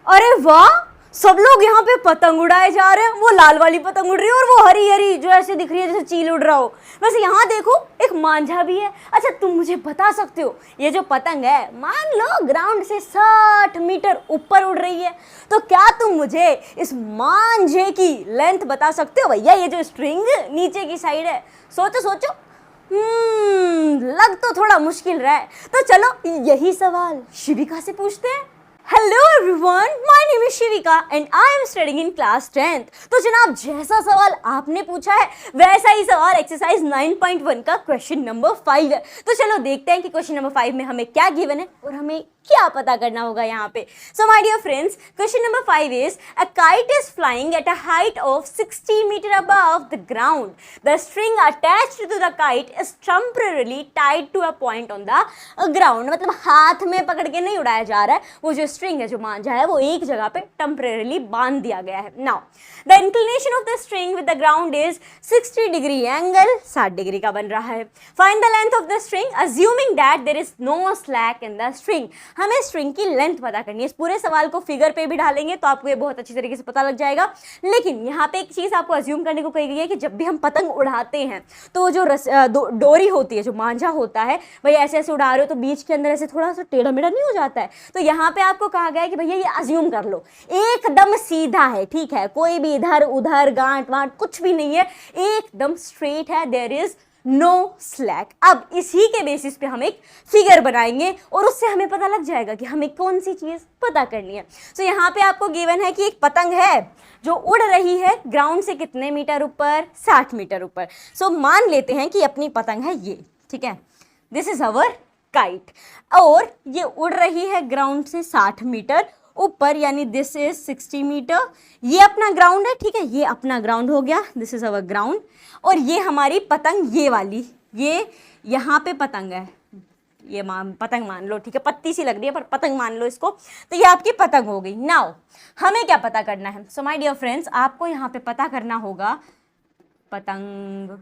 अरे वाह, सब लोग यहाँ पे पतंग उड़ाए जा रहे हैं। वो लाल वाली पतंग उड़ रही है और वो हरी हरी जो ऐसे दिख रही है जैसे चील उड़ रहा हो। वैसे यहाँ देखो एक मांझा भी है। अच्छा तुम मुझे बता सकते हो ये जो पतंग है मान लो ग्राउंड से 60 मीटर ऊपर उड़ रही है, तो क्या तुम मुझे इस मांझे की लेंथ बता सकते हो? भैया ये जो स्ट्रिंग नीचे की साइड है, सोचो सोचो। लग तो थोड़ा मुश्किल रहा है, तो चलो यही सवाल शिविका से पूछते हैं। Hello everyone, my name is Shivika and I am studying in class 10th। तो जनाब जैसा सवाल आपने पूछा है वैसा ही सवाल एक्सरसाइज 9.1 का क्वेश्चन नंबर 5 है। तो चलो देखते हैं कि क्वेश्चन नंबर 5 में हमें क्या गिवन है और हमें क्या पता करना होगा यहाँ पे। So my dear friends, question number 5 is a kite is flying at a height of 60 metre above the ground. The string attached to the kite is temporarily tied to a point on the ground. मतलब हाथ में पकड़ के नहीं उड़ाया जा रहा है, वो जो स्ट्रिंग है जो मांझा है वो एक जगह पे टेम्परेरीली बांध दिया गया है। Now the inclination of the string with the ground is 60 degree, angle 60 degree का बन रहा है। Find the length of the string assuming that there is no slack in the string. हमें स्ट्रिंग की लेंथ पता करनी है। इस पूरे सवाल को फिगर पे भी डालेंगे तो आपको ये बहुत अच्छी तरीके से पता लग जाएगा। लेकिन यहाँ पे एक चीज आपको अज्यूम करने को कही गई है कि जब भी हम पतंग उड़ाते हैं तो जो डोरी होती है, जो मांझा होता है, भाई ऐसे ऐसे उड़ा रहे हो तो बीच के अंदर ऐसे थोड़ा सा टेढ़ा मेढ़ा नहीं हो जाता है। तो यहाँ पे आपको कहा गया है कि भैया ये अज्यूम कर लो एकदम सीधा है, ठीक है, कोई भी इधर उधर गांठ वांट कुछ भी नहीं है, एकदम स्ट्रेट है, देयर इज नो स्लैक। अब इसी के बेसिस पे हम एक फिगर बनाएंगे और उससे हमें पता लग जाएगा कि हमें कौन सी चीज पता करनी है। सो यहाँ पे आपको गिवन है कि एक पतंग है जो उड़ रही है ग्राउंड से कितने मीटर ऊपर, 60 मीटर ऊपर। सो मान लेते हैं कि अपनी पतंग है ये, ठीक है, दिस इज अवर काइट, और ये उड़ रही है ग्राउंड से 60 मीटर ऊपर, यानी दिस इज 60 मीटर। ये अपना ग्राउंड है, ठीक है, ये अपना ग्राउंड हो गया, दिस इज अवर ग्राउंड। और ये हमारी पतंग ये वाली, ये यहाँ पे पतंग है, ये पतंग मान लो, ठीक है, पत्ती सी लग रही है पर पतंग मान लो इसको। तो ये आपकी पतंग हो गई। नाउ हमें क्या पता करना है? सो माय डियर फ्रेंड्स, आपको यहाँ पे पता करना होगा पतंग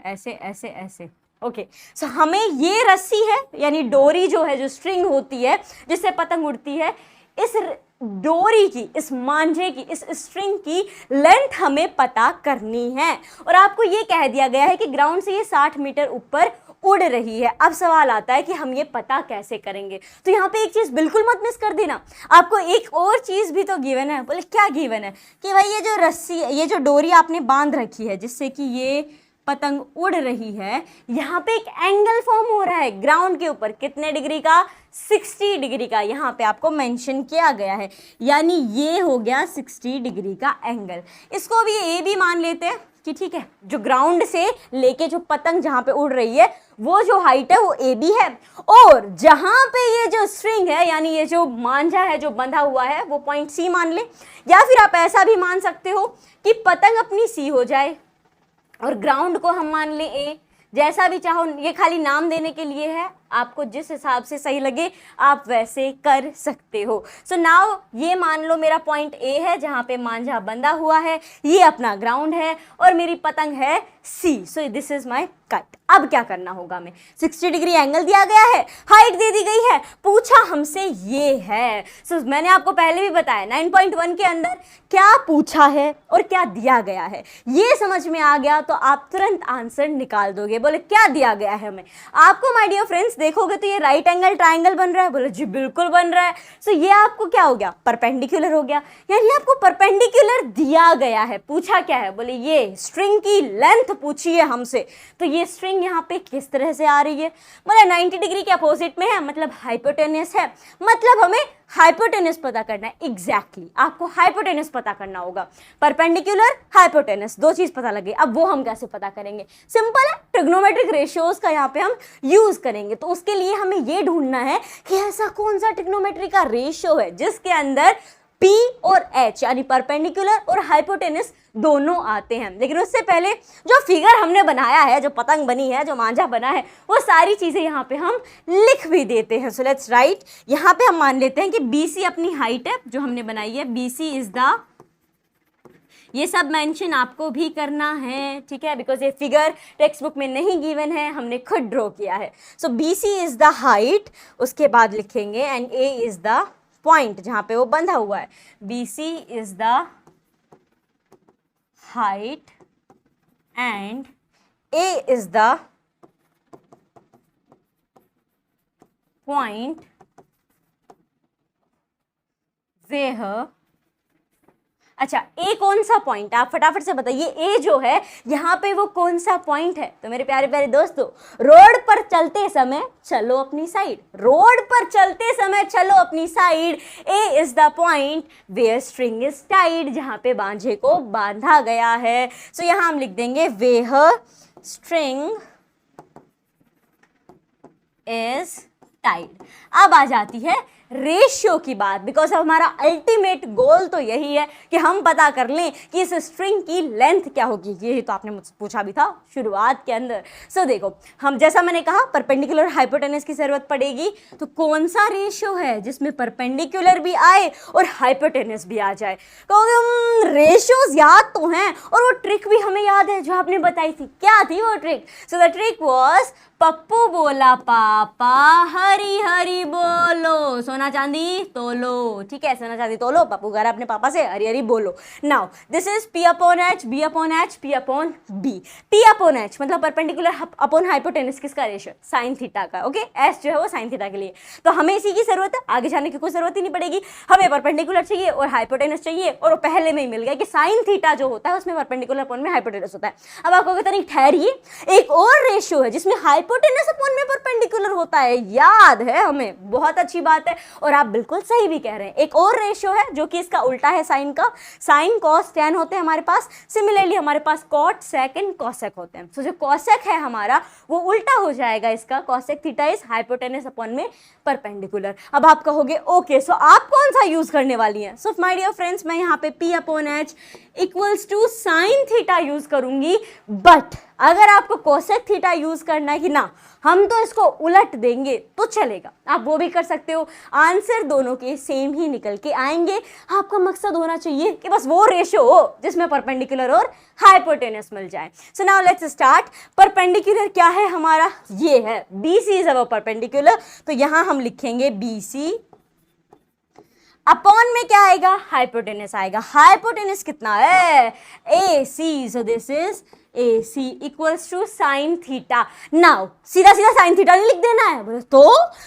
ऐसे ऐसे ऐसे, ओके। सो हमें ये रस्सी है यानी डोरी जो है, जो स्ट्रिंग होती है जिससे पतंग उड़ती है, इस डोरी की, इस मांझे की, इस स्ट्रिंग की लेंथ हमें पता करनी है। और आपको ये कह दिया गया है कि ग्राउंड से ये 60 मीटर ऊपर उड़ रही है। अब सवाल आता है कि हम ये पता कैसे करेंगे। तो यहाँ पे एक चीज बिल्कुल मत मिस कर देना, आपको एक और चीज भी तो गिवन है। बोले क्या गिवन है? कि भाई ये जो रस्सी, ये जो डोरी आपने बांध रखी है जिससे कि ये पतंग उड़ रही है, यहाँ पे एक एंगल फॉर्म हो रहा है ग्राउंड के ऊपर, कितने डिग्री का? 60 डिग्री का। यहाँ पे आपको मेंशन किया गया है, यानी ये हो गया 60 डिग्री का एंगल। इसको भी ए भी मान लेते हैं कि ठीक है, जो ग्राउंड से लेके जो पतंग जहाँ पे उड़ रही है वो जो हाइट है वो ए बी है, और जहाँ पे ये जो स्ट्रिंग है यानी ये जो मांझा है जो बंधा हुआ है वो पॉइंट सी मान ले। या फिर आप ऐसा भी मान सकते हो कि पतंग अपनी सी हो जाए और ग्राउंड को हम मान ले ए, जैसा भी चाहो, ये खाली नाम देने के लिए है, आपको जिस हिसाब से सही लगे आप वैसे कर सकते हो। सो नाउ ये मान लो मेरा पॉइंट ए है जहाँ पे मांझा बंधा हुआ है, ये अपना ग्राउंड है और मेरी पतंग है सी। So this is my cut. अब क्या करना होगा हमें? 60 डिग्री एंगल दिया गया है, हाइट दे दी गई है, पूछा हमसे ये है। सो मैंने आपको पहले भी बताया 9.1 के अंदर क्या पूछा है और क्या दिया गया है, ये समझ में आ गया तो आप तुरंत आंसर निकाल दोगे। बोले क्या दिया गया है हमें? आपको माय डियर फ्रेंड्स देखोगे तो ये राइट एंगल ट्राइंगल बन रहा है। बोले जी बिल्कुल बन रहा है। सो ये आपको क्या हो गया? परपेंडिकुलर हो गया, यानी आपको परपेंडिकुलर दिया गया है। पूछा क्या है? बोले ये स्ट्रिंग की लेंथ पूछी है हमसे, तो ये स्ट्रिंग यहाँ पे किस तरह से आ रही है? बोले 90 डिग्री के अपोजिट में है, मतलब हाइपोटेनस है, मतलब हमें हाइपोटेनस पता करना है। एग्जैक्टली आपको हाइपोटेनस पता करना होगा। परपेंडिकुलर, हाइपोटेनस, दो चीज पता लगे। अब वो हम कैसे पता करेंगे? सिंपल है, ट्रिग्नोमेट्रिक रेशियोज का यहाँ पे हम यूज करेंगे। तो उसके लिए हमें ये ढूंढना है कि ऐसा कौन सा ट्रिग्नोमेट्री का रेशियो है जिसके अंदर P और H यानी परपेंडिकुलर और हाइपोटेनस दोनों आते हैं। लेकिन उससे पहले जो फिगर हमने बनाया है, जो पतंग बनी है, जो मांझा बना है, वो सारी चीजें यहाँ पे हम लिख भी देते हैं। सो लेट्स राइट, यहाँ पे हम मान लेते हैं कि BC अपनी हाइट है जो हमने बनाई है, BC इज द, ये सब मेंशन आपको भी करना है, ठीक है, बिकॉज ये फिगर टेक्स्ट बुक में नहीं गिवन है, हमने खुद ड्रॉ किया है। So BC is the height, उसके बाद लिखेंगे and A is the point जहां पे वो बंधा हुआ है, BC is the height and A is the point where, अच्छा ए कौन सा पॉइंट, आप फटाफट से बताइए ए जो है यहाँ पे वो कौन सा पॉइंट है। तो मेरे प्यारे प्यारे दोस्तों, रोड पर चलते समय चलो अपनी साइड, रोड पर चलते समय चलो अपनी side, A is the point where string is tied, जहाँ पे बांझे को बांधा गया है। सो यहाँ हम लिख देंगे वेयर स्ट्रिंग इज टाइड। अब आ जाती है रेशियो की बात, बिकॉज हमारा अल्टीमेट गोल तो यही है कि हम पता कर लें कि इस स्ट्रिंग की लेंथ क्या होगी। यही तो आपने मुझसे पूछा भी था शुरुआत के अंदर। सो देखो, हम जैसा मैंने कहा परपेंडिकुलर हाइपोटेनस की जरूरत पड़ेगी, तो कौन सा रेशियो है जिसमें परपेंडिकुलर भी आए और हाइपोटेनस भी आ जाए। कहोगे रेशियोज याद तो हैं और वो ट्रिक भी हमें याद है जो आपने बताई थी, क्या थी वो trick? So the trick was Pappu बोला पापा हरी हरी बोलो, सोना चांदी तोलो, ठीक है, सोना चांदी तोलो, पप्पू कह रहा अपने पापा से हरी हरी बोलो। Now this is P upon H, B upon H, P upon B। P upon H मतलब परपेंडिकुलर अपॉन हाइपोटेनस किसका रेशियो, साइन थीटा का, ओके। S जो है वो साइन थीटा के लिए, तो हमें इसी की जरूरत है, आगे जाने की कोई जरूरत ही नहीं पड़ेगी। हमें परपेंडिकुलर चाहिए और हाइपोटेनस चाहिए, और वो पहले में ही मिल गया कि साइन थीटा जो होता है उसमें परपेंडिकुलर अपॉन में हाइपोटेनस होता है। अब आपको कहते नहीं ठहरिए, एक और रेशियो है जिसमें हाइपोटेनस अपॉन में परपेंडिकुलर होता है, याद है हमें, बहुत अच्छी बात है, और आप बिल्कुल सही भी कह रहे हैं। एक और रेशियो है जो कि इसका उल्टा है साइन का, साइन कॉस टैन होते हैं हमारे पास, सिमिलरली हमारे पास कॉट सेक एंड कॉसेक होते हैं। सो जो कॉसेक है हमारा वो उल्टा हो जाएगा इसका, cosec theta is hypotenuse upon में परपेंडिकुलर। अब आप कहोगे ओके, सो आप कौन सा यूज करने वाली हैं? सो माय डियर फ्रेंड्स, मैं यहाँ पे P upon H equals to sine theta use करूंगी, बट अगर आपको कोसेक थीटा यूज करना है कि ना हम तो इसको उलट देंगे तो चलेगा, आप वो भी कर सकते हो। आंसर दोनों के सेम ही निकल के आएंगे। आपका मकसद होना चाहिए कि बस वो रेशियो हो जिसमें परपेंडिकुलर और हाइपोटेनस मिल जाए। So now let's start. Perpendicular क्या है हमारा, ये है BC इज अवर परपेंडिकुलर, तो यहां हम लिखेंगे BC अपॉन में क्या आएगा, हाइपोटेनस आएगा। हाइपोटेनस कितना है, AC, so this is AC equals to sine theta. Now सीधा सीधा साइन थीटा नहीं लिख देना है, बोले तो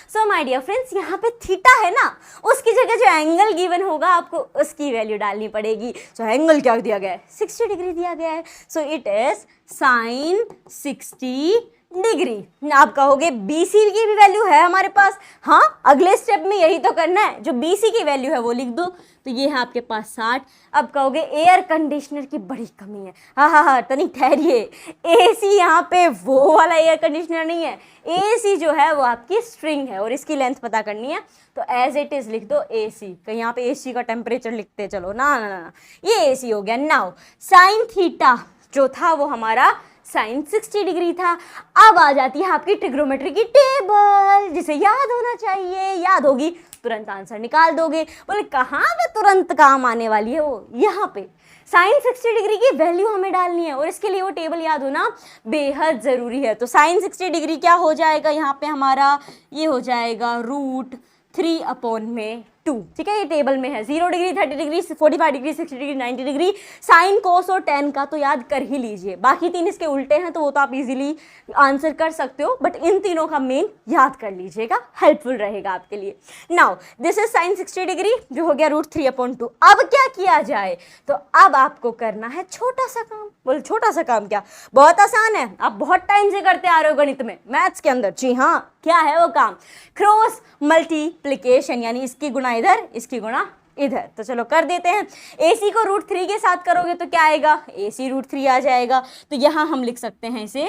सो माय डियर फ्रेंड्स, यहाँ पे थीटा है ना, उसकी जगह जो एंगल गिवन होगा आपको उसकी वैल्यू डालनी पड़ेगी। सो एंगल क्या दिया गया है, 60 डिग्री दिया गया है, so it is sine 60 degree. आप कहोगे BC की भी वैल्यू है हमारे पास, हाँ अगले स्टेप में यही तो करना है, जो BC की वैल्यू है वो लिख दो, तो ये है आपके पास 60। अब कहोगे एयर कंडीशनर की बड़ी कमी है, हाँ तो नहीं ठहरिए, AC यहाँ पे वो वाला एयर कंडीशनर नहीं है, AC जो है वो आपकी स्ट्रिंग है और इसकी लेंथ पता करनी है, तो एज इट इज लिख दो AC। कहीं यहाँ पे AC का टेम्परेचर लिखते चलो ना, ये AC हो गया। नाउ साइन थीटा जो था वो हमारा साइन 60 डिग्री था। अब आ जाती है आपकी ट्रिग्नोमेट्री की टेबल, जिसे याद होना चाहिए, याद होगी तुरंत आंसर निकाल दोगे। बोले कहाँ पे तुरंत काम आने वाली है, वो यहाँ पे साइन 60 डिग्री की वैल्यू हमें डालनी है और इसके लिए वो टेबल याद होना बेहद ज़रूरी है। तो साइन 60 डिग्री क्या हो जाएगा यहाँ पे हमारा, ये हो जाएगा √3 अपॉन में 2, ठीक है, ये टेबल में है। 0 degree, 30 degree, 45 degree, 60 degree, 90 degree, sine cos और टेन का तो याद कर ही लीजिए। बाकी तीन इसके उल्टे हैं तो वो तो आप इजीली आंसर कर सकते हो, बट इन तीनों का मेन याद कर लीजिएगा, हेल्पफुल रहेगा आपके लिए। Now this is sine 60 degree जो हो गया √3 अपॉन 2। अब क्या किया जाए, तो अब आपको करना है छोटा सा काम। बोले छोटा सा काम क्या, बहुत आसान है, आप बहुत टाइम से करते आ रहे हो गणित में, मैथ्स के अंदर। जी हाँ, क्या है वो काम, क्रॉस मल्टीप्लिकेशन, यानी इसकी गुणा इधर, इसकी गुणा इधर। तो चलो कर देते हैं। AC को √3 के साथ करोगे तो क्या आएगा, AC √3 आ जाएगा। तो यहां हम लिख सकते हैं इसे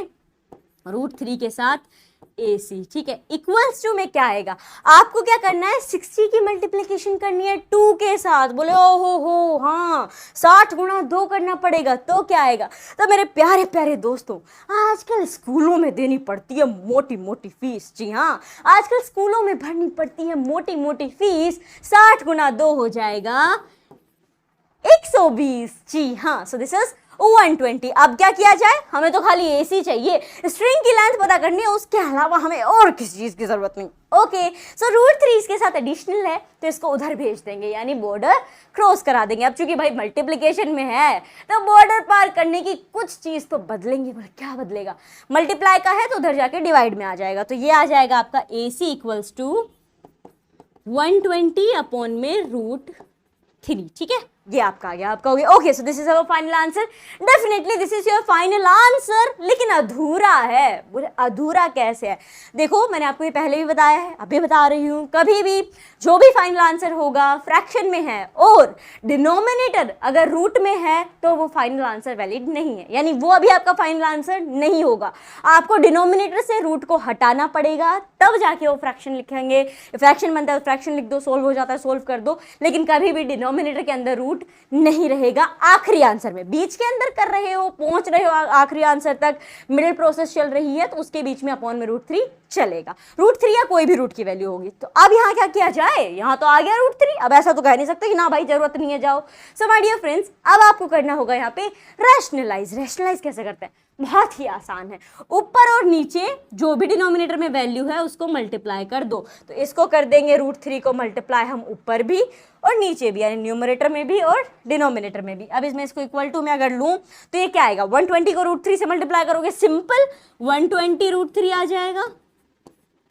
√3 के साथ AC, ठीक है। इक्वल्स टू में क्या आएगा, आपको क्या करना है, 60 की मल्टीप्लिकेशन करनी है 2 के साथ। बोले ओ हो हाँ, 60 गुणा 2 करना पड़ेगा, तो क्या आएगा। तो मेरे प्यारे प्यारे दोस्तों, आजकल स्कूलों में देनी पड़ती है मोटी मोटी फीस। जी हाँ, आजकल स्कूलों में भरनी पड़ती है मोटी मोटी फीस। 60 गुणा 2 हो जाएगा 120। जी हाँ, सो दिस इज 120। अब क्या किया जाए, हमें तो खाली AC चाहिए, स्ट्रिंग की लेंथ पता करनी है, उसके अलावा हमें और किसी चीज की जरूरत नहीं। ओके, सो √3 इसके साथ एडिशनल है तो इसको उधर भेज देंगे, यानी बॉर्डर क्रॉस करा देंगे। अब चूंकि भाई मल्टीप्लिकेशन में है तो बॉर्डर पार करने की कुछ चीज तो बदलेंगे। बोले क्या बदलेगा, मल्टीप्लाई का है तो उधर जाके डिवाइड में आ जाएगा, तो ये आ जाएगा आपका AC इक्वल्स टू 120 अपॉन में √3। ठीक है, ये आपका आ गया, आपका हो गया। Okay, so this is our final answer. Definitely this is your final answer, लेकिन अधूरा है। बोले अधूरा कैसे है, देखो मैंने आपको ये पहले भी बताया है, अभी बता रही हूँ, कभी भी जो भी फाइनल आंसर होगा फ्रैक्शन में है और डिनोमिनेटर अगर रूट में है तो वो फाइनल आंसर वैलिड नहीं है, यानी वो अभी आपका फाइनल आंसर नहीं होगा। आपको डिनोमिनेटर से रूट को हटाना पड़ेगा, तब जाके वो फ्रैक्शन लिखेंगे। फ्रैक्शन बनता है फ्रैक्शन लिख दो, सोल्व हो जाता है सोल्व कर दो, लेकिन कभी भी डिनोमिनेटर के अंदर रूट नहीं रहेगा। आखिरी आंसर में बीच के अंदर कर रहे हो, पहुंच रहे हो आखिरी आंसर तक, मिडिल प्रोसेस चल रही है तो उसके बीच में अपॉन में √3 चलेगा। √3 या कोई भी रूट की वैल्यू होगी। तो अब यहाँ क्या किया जाए, यहाँ तो आ गया √3, अब ऐसा तो कह नहीं सकते कि ना भाई जरूरत नहीं है जाओ। सो माय डियर फ्रेंड्स, अब आपको करना होगा यहाँ पे रैशनलाइज। रैशनलाइज कैसे करते हैं, बहुत ही आसान है, ऊपर और नीचे जो भी डिनोमिनेटर में वैल्यू है उसको मल्टीप्लाई कर दो। तो इसको कर देंगे √3 को मल्टीप्लाई हम ऊपर भी और नीचे भी, यानी न्यूमरेटर में भी और डिनोमिनेटर में भी। अब इसमें इसको इक्वल टू में अगर लूँ तो ये क्या आएगा, 120 को √3 से मल्टीप्लाई करोगे, सिंपल 120 √3 आ जाएगा,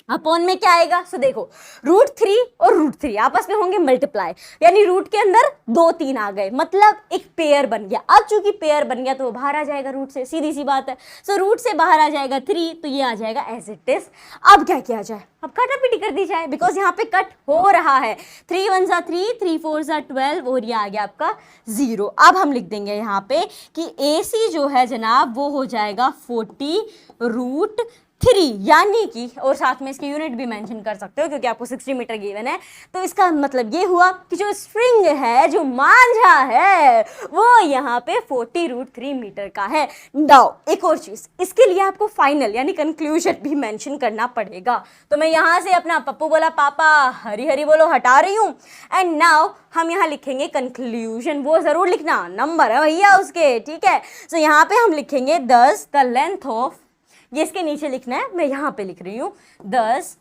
अपॉन में क्या आएगा। सो देखो √3 और √3 आपस में होंगे मल्टीप्लाई, यानी रूट के अंदर 2 3 आ गए, मतलब एक पेयर बन गया। अब चूंकि पेयर बन गया तो वो बाहर आ जाएगा रूट से, सीधी सी बात है। सो रूट से बाहर आ जाएगा 3, तो ये आ जाएगा एज इट इज। अब क्या किया जाए, अब कटापीटी कर दी जाए, बिकॉज यहाँ पे कट हो रहा है। 3 1 3, 3 4 12 और ये आ गया आपका 0। अब हम लिख देंगे यहाँ पे कि AC जो है जनाब वो हो जाएगा 40 √3, यानी कि, और साथ में इसकी यूनिट भी मेंशन कर सकते हो क्योंकि आपको 60 मीटर गिवन है। तो इसका मतलब ये हुआ कि जो स्ट्रिंग है, जो मांझा है, वो यहाँ पे 40 √3 मीटर का है। नाउ एक और चीज, इसके लिए आपको फाइनल यानी कंक्लूजन भी मेंशन करना पड़ेगा। तो मैं यहाँ से अपना पप्पू बोला पापा, हरी हरी बोलो हटा रही हूँ, एंड नाउ हम यहाँ लिखेंगे कंक्लूजन। वो जरूर लिखना, नंबर है भैया उसके, ठीक है। सो यहाँ पे हम लिखेंगे 10 द लेंथ ऑफ, ये इसके नीचे लिखना है, मैं यहां पे लिख रही हूं 10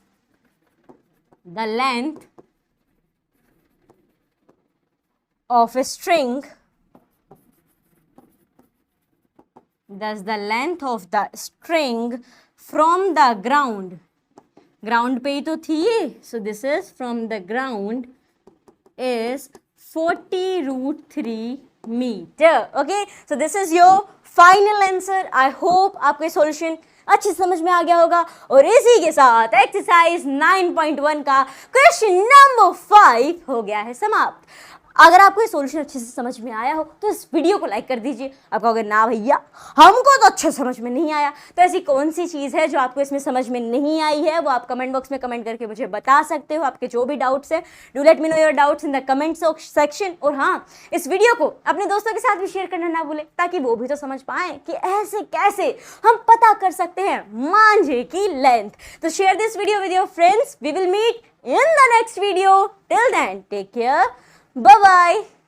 the length of a string, 10 the length of the string from the ground, ground पे ही तो थी ये, so this is from the ground is 40 √3 metre. Okay, so this is your final answer. I hope आपको solution अच्छी समझ में आ गया होगा। और इसी के साथ एक्सरसाइज 9.1 का क्वेश्चन नंबर 5 हो गया है समाप्त। अगर आपको ये सॉल्यूशन अच्छे से समझ में आया हो तो इस वीडियो को लाइक कर दीजिए। आप कहोगे ना भैया हमको तो अच्छे समझ में नहीं आया, तो ऐसी कौन सी चीज़ है जो आपको इसमें समझ में नहीं आई है, वो आप कमेंट बॉक्स में कमेंट करके मुझे बता सकते हो। आपके जो भी डाउट्स है, do let me know your doubts in the comment section. और हाँ, इस वीडियो को अपने दोस्तों के साथ भी शेयर करना ना भूले, ताकि वो भी तो समझ पाएं कि ऐसे कैसे हम पता कर सकते हैं मांझे की लेंथ। तो share this video with your friends. We will meet in the next video. Till then, take care. Bye bye.